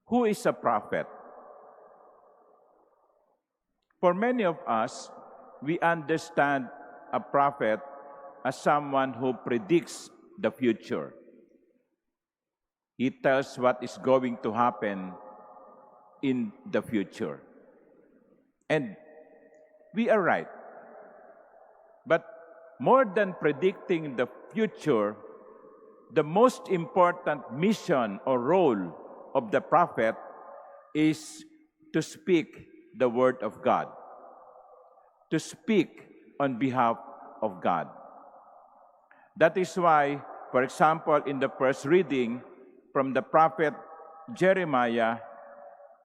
Who is a prophet? For many of us, we understand a prophet as someone who predicts the future. He tells what is going to happen in the future. And we are right. But more than predicting the future, the most important mission or role of the prophet is to speak the word of God, to speak on behalf of God. That is why, for example, in the first reading from the prophet Jeremiah,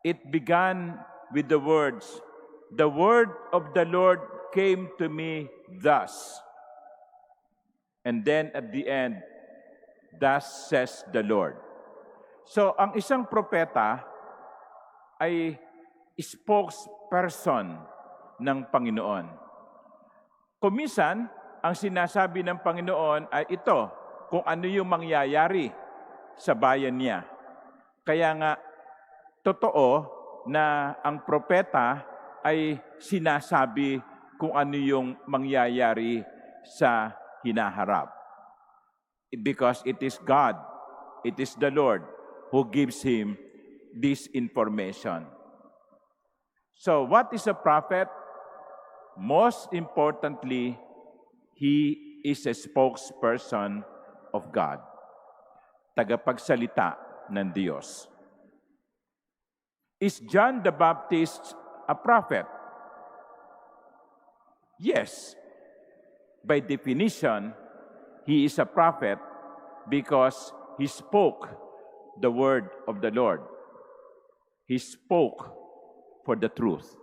it began with the words, "The word of the Lord came to me thus." And then at the end, "Thus says the Lord." So, ang isang propeta ay spokesperson ng Panginoon. Kuminsan, ang sinasabi ng Panginoon ay ito, kung ano yung mangyayari sa bayan niya. Kaya nga, totoo na ang propeta ay sinasabi kung ano yung mangyayari sa hinaharap. Because it is God, it is the Lord who gives him this information. So, what is a prophet? Most importantly, he is a spokesperson of God. Tagapagsalita ng Diyos. Is John the Baptist a prophet? Yes. By definition, he is a prophet because he spoke the word of the Lord. He spoke for the truth.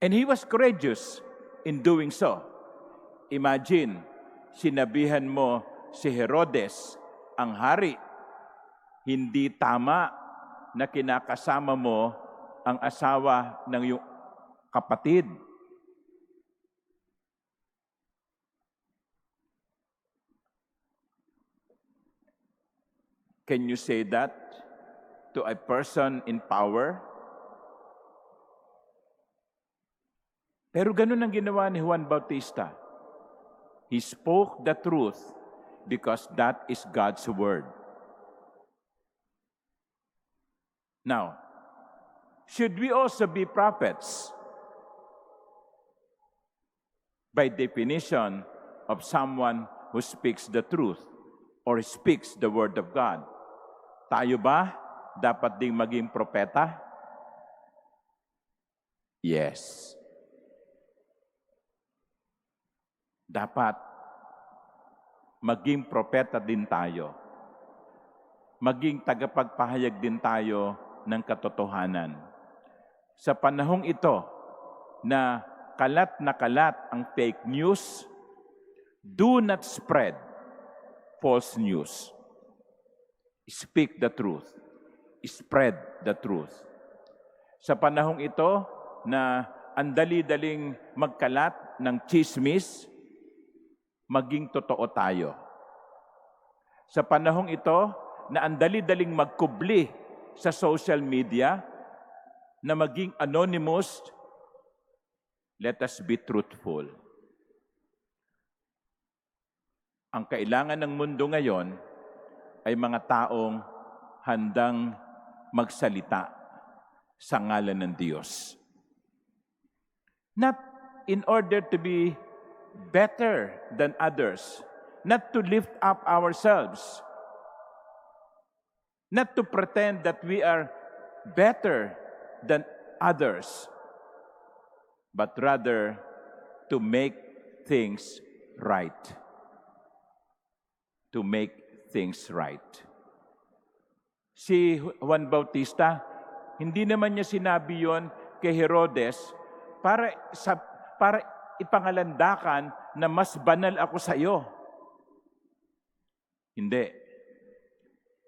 And he was courageous in doing so. Imagine, sinabihan mo si Herodes, ang hari, hindi tama na kinakasama mo ang asawa ng iyong kapatid. Can you say that to a person in power? Pero ganun ang ginawa ni Juan Bautista. He spoke the truth because that is God's word. Now, should we also be prophets? By definition of someone who speaks the truth or speaks the word of God. Tayo ba dapat ding maging propeta? Yes. Dapat maging propeta din tayo. Maging tagapagpahayag din tayo ng katotohanan. Sa panahong ito na kalat ang fake news, do not spread false news. Speak the truth. Spread the truth. Sa panahong ito na ang dali-daling magkalat ng chismis, maging totoo tayo. Sa panahong ito na ang dali-daling magkubli sa social media, na maging anonymous, let us be truthful. Ang kailangan ng mundo ngayon ay mga taong handang magsalita sa ngalan ng Diyos. Not in order to be better than others, not to lift up ourselves, not to pretend that we are better than others, but rather to make things right. To make things right. Si Juan Bautista, hindi naman niya sinabi yon kay Herodes para ipangalandakan na mas banal ako sa iyo. Hindi.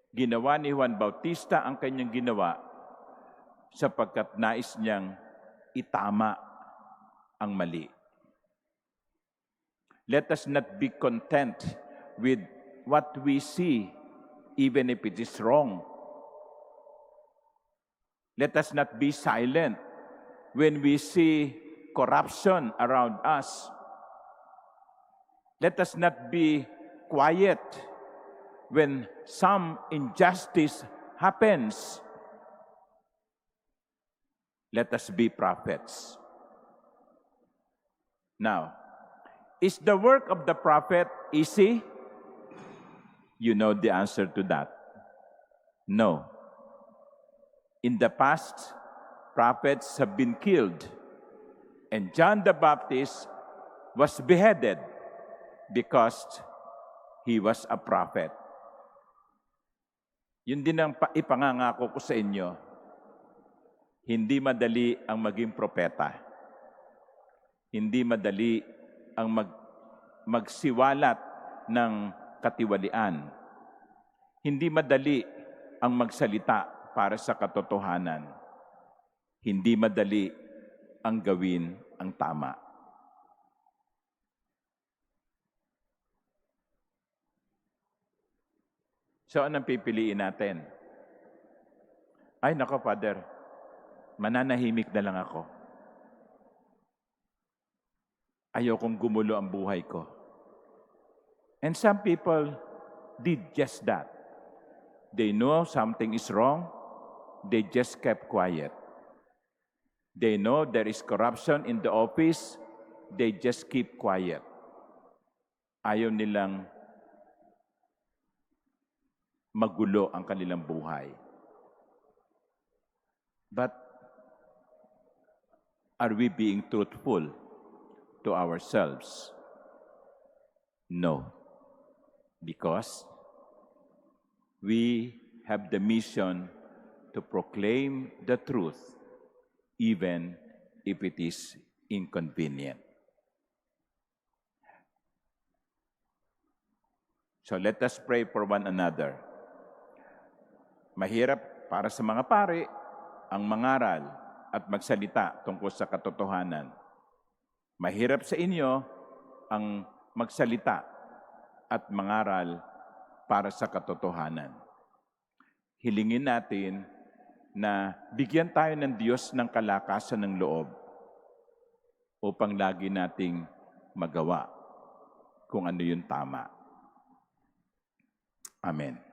Ginawa ni Juan Bautista ang kanyang ginawa sapagkat nais niyang itama ang mali. Let us not be content with what we see, even if it is wrong. Let us not be silent when we see corruption around us. Let us not be quiet when some injustice happens. Let us be prophets. Now, is the work of the prophet easy? You know the answer to that. No. In the past, prophets have been killed, and John the Baptist was beheaded because he was a prophet. Yun din ang ipangangako ko sa inyo. Hindi madali ang maging propeta. Hindi madali ang magsiwalat ng katiwalian. Hindi madali ang magsalita para sa katotohanan. Hindi madali ang gawin ang tama. So, anong pipiliin natin? Ay, nako, Father, mananahimik na lang ako. Ayokong gumulo ang buhay ko. And some people did just that. They know something is wrong. They just kept quiet. They know there is corruption in the office. They just keep quiet. Ayaw nilang magulo ang kanilang buhay. But are we being truthful to ourselves? No. Because we have the mission to proclaim the truth even if it is inconvenient. So let us pray for one another. Mahirap para sa mga pari ang mangaral at magsalita tungkol sa katotohanan. Mahirap sa inyo ang magsalita at mangaral para sa katotohanan. Hilingin natin na bigyan tayo ng Diyos ng kalakasan ng loob upang lagi nating magawa kung ano yung tama. Amen.